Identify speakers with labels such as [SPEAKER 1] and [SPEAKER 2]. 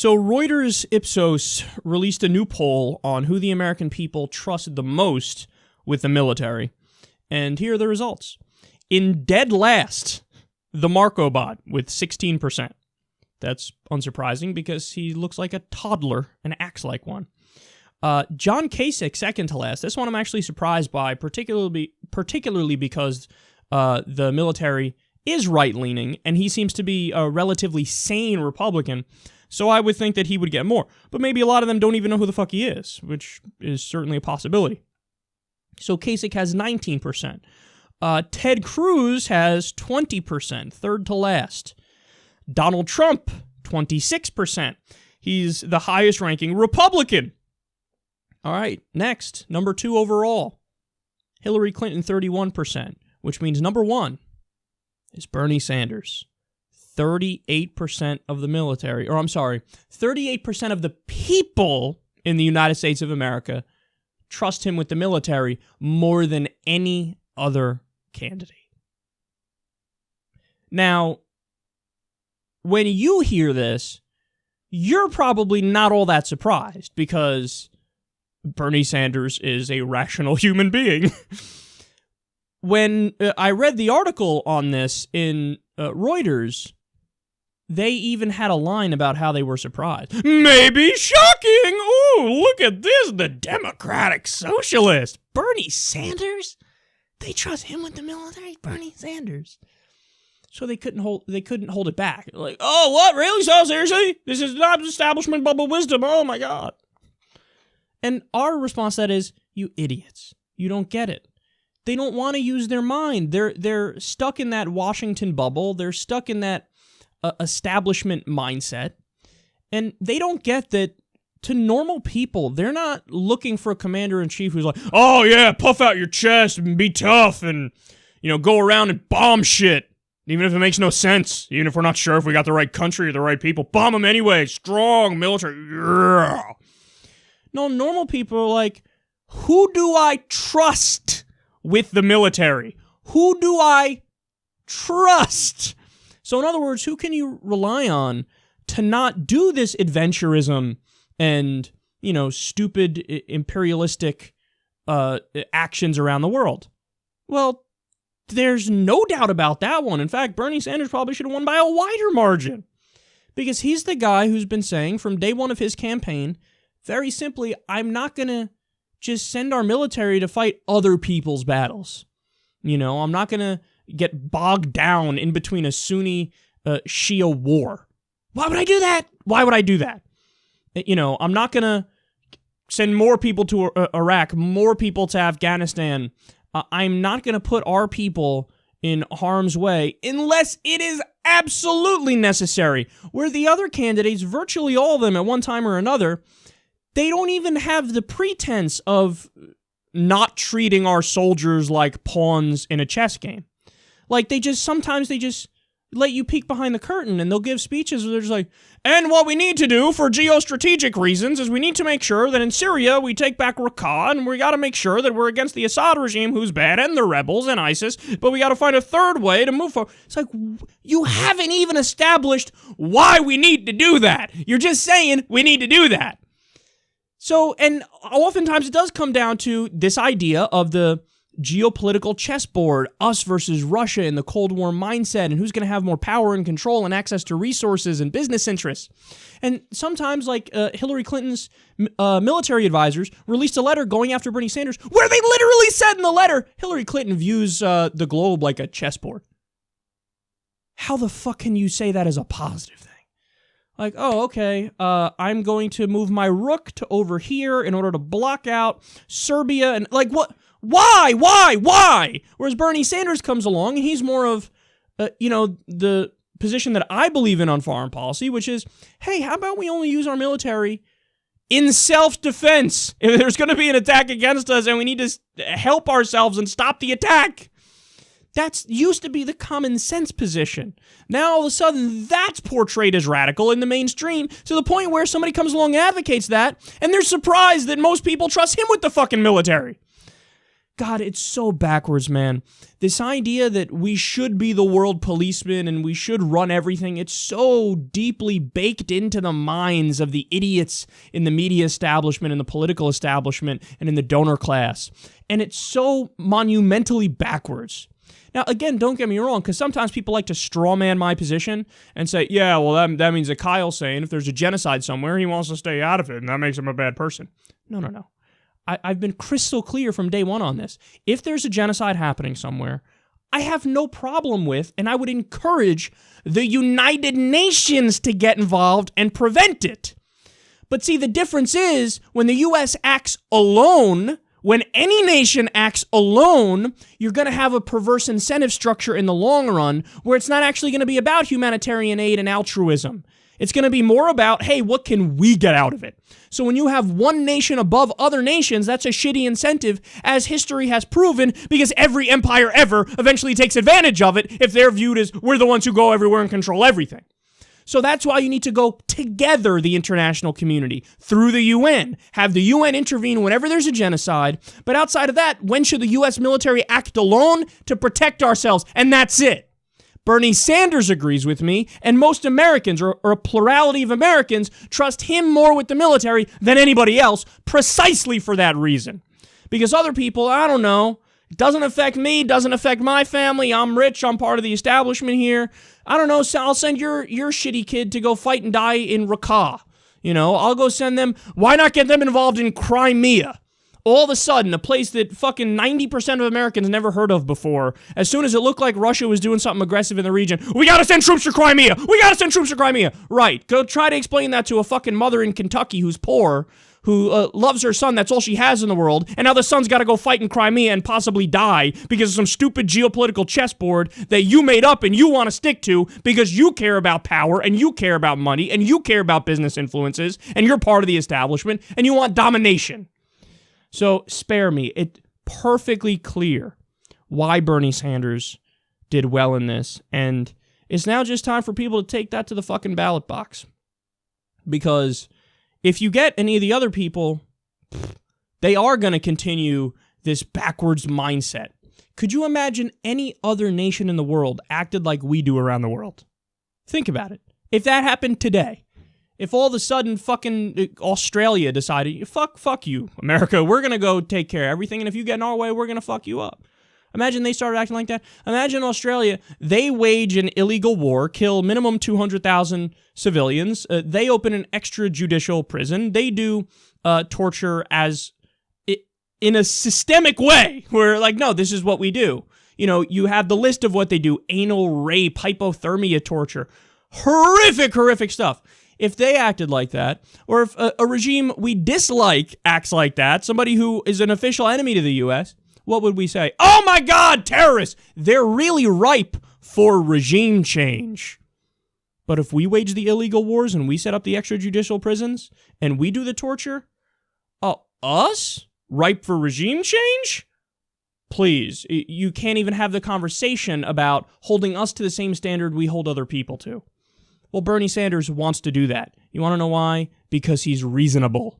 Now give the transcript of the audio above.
[SPEAKER 1] So Reuters Ipsos released a new poll on who the American people trusted the most with the military. And here are the results. In dead last, the Marco bot with 16%. That's unsurprising because he looks like a toddler and acts like one. John Kasich, second to last. This one I'm actually surprised by, particularly because the military is right-leaning, and he seems to be a relatively sane Republican, so I would think that he would get more. But maybe a lot of them don't even know who the fuck he is, which is certainly a possibility. So Kasich has 19%. Ted Cruz has 20%, third to last. Donald Trump, 26%. He's the highest-ranking Republican. All right, next, number 2 overall. Hillary Clinton, 31%, which means number 1 is Bernie Sanders. 38% of the military, 38% of the people in the United States of America trust him with the military more than any other candidate. Now, when you hear this, you're probably not all that surprised because Bernie Sanders is a rational human being. When I read the article on this in Reuters, they even had a line about how they were surprised. Maybe shocking! Ooh, look at this, the Democratic Socialist. Bernie Sanders? They trust him with the military? Bernie Sanders. So they couldn't hold it back. Like, oh, what? Really? So seriously? This is not establishment bubble wisdom. Oh my God. And our response to that is, you idiots. You don't get it. They don't want to use their mind. They're stuck in that Washington bubble. They're stuck in that establishment mindset. And they don't get that to normal people, they're not looking for a commander-in-chief who's like, oh yeah, puff out your chest and be tough and, go around and bomb shit. Even if it makes no sense. Even if we're not sure if we got the right country or the right people. Bomb them anyway. Strong military. Yeah. No, normal people are like, who do I trust with the military? Who do I trust? So in other words, who can you rely on to not do this adventurism and, stupid imperialistic actions around the world? Well, there's no doubt about that one. In fact, Bernie Sanders probably should have won by a wider margin because he's the guy who's been saying from day one of his campaign, very simply, I'm not going to just send our military to fight other people's battles. I'm not going to get bogged down in between a Sunni Shia war. Why would I do that? Why would I do that? I'm not going to send more people to Iraq, more people to Afghanistan. I'm not going to put our people in harm's way unless it is absolutely necessary. Where the other candidates, virtually all of them at one time or another, they don't even have the pretense of not treating our soldiers like pawns in a chess game. Like, sometimes they just let you peek behind the curtain, and they'll give speeches where they're just like, and what we need to do for geostrategic reasons is we need to make sure that in Syria we take back Raqqa, and we got to make sure that we're against the Assad regime who's bad, and the rebels, and ISIS, but we got to find a third way to move forward. It's like, you haven't even established why we need to do that. You're just saying we need to do that. So, and oftentimes it does come down to this idea of the geopolitical chessboard, us versus Russia in the Cold War mindset, and who's going to have more power and control and access to resources and business interests. And sometimes, like Hillary Clinton's military advisors released a letter going after Bernie Sanders, where they literally said in the letter, Hillary Clinton views the globe like a chessboard. How the fuck can you say that as a positive thing? Like, oh, okay, I'm going to move my rook to over here in order to block out Serbia, and like, what? Why? Whereas Bernie Sanders comes along, and he's more of, the position that I believe in on foreign policy, which is, hey, how about we only use our military in self-defense if there's going to be an attack against us and we need to help ourselves and stop the attack? That used to be the common sense position. Now, all of a sudden, that's portrayed as radical in the mainstream to the point where somebody comes along and advocates that, and they're surprised that most people trust him with the fucking military. God, it's so backwards, man. This idea that we should be the world policeman and we should run everything, it's so deeply baked into the minds of the idiots in the media establishment, in the political establishment, and in the donor class. And it's so monumentally backwards. Now, again, don't get me wrong, because sometimes people like to strawman my position and say, yeah, well, that means that Kyle's saying if there's a genocide somewhere, he wants to stay out of it, and that makes him a bad person. No. I've been crystal clear from day one on this. If there's a genocide happening somewhere, I have no problem with, and I would encourage the United Nations to get involved and prevent it. But see, the difference is when the U.S. acts alone, when any nation acts alone, you're going to have a perverse incentive structure in the long run where it's not actually going to be about humanitarian aid and altruism. It's going to be more about, hey, what can we get out of it? So when you have one nation above other nations, that's a shitty incentive, as history has proven, because every empire ever eventually takes advantage of it if they're viewed as we're the ones who go everywhere and control everything. So that's why you need to go together, the international community, through the UN. Have the UN intervene whenever there's a genocide. But outside of that, when should the U.S. military act alone? To protect ourselves, and that's it. Bernie Sanders agrees with me, and most Americans, or a plurality of Americans, trust him more with the military than anybody else, precisely for that reason. Because other people, I don't know, it doesn't affect me, doesn't affect my family, I'm rich, I'm part of the establishment here. I don't know, so I'll send your shitty kid to go fight and die in Raqqa. I'll go send them, why not get them involved in Crimea? All of a sudden, a place that fucking 90% of Americans never heard of before, as soon as it looked like Russia was doing something aggressive in the region, we gotta send troops to Crimea! We gotta send troops to Crimea! Right, go try to explain that to a fucking mother in Kentucky who's poor, who loves her son, that's all she has in the world, and now the son's gotta go fight in Crimea and possibly die because of some stupid geopolitical chessboard that you made up and you want to stick to because you care about power and you care about money and you care about business influences and you're part of the establishment and you want domination. So spare me. It's perfectly clear why Bernie Sanders did well in this, and it's now just time for people to take that to the fucking ballot box. Because if you get any of the other people, they are going to continue this backwards mindset. Could you imagine any other nation in the world acted like we do around the world? Think about it. If that happened today, if all of a sudden fucking Australia decided, fuck you, America, we're going to go take care of everything, and if you get in our way, we're going to fuck you up. Imagine they started acting like that. Imagine Australia, they wage an illegal war, kill minimum 200,000 civilians. They open an extrajudicial prison. They do torture in a systemic way where, like, no, this is what we do. You have the list of what they do: anal rape, hypothermia torture, horrific stuff. If they acted like that, or if a regime we dislike acts like that, somebody who is an official enemy to the U.S., what would we say? Oh my God, terrorists! They're really ripe for regime change. But if we wage the illegal wars and we set up the extrajudicial prisons and we do the torture, us? Ripe for regime change? Please, you can't even have the conversation about holding us to the same standard we hold other people to. Well, Bernie Sanders wants to do that. You want to know why? Because he's reasonable.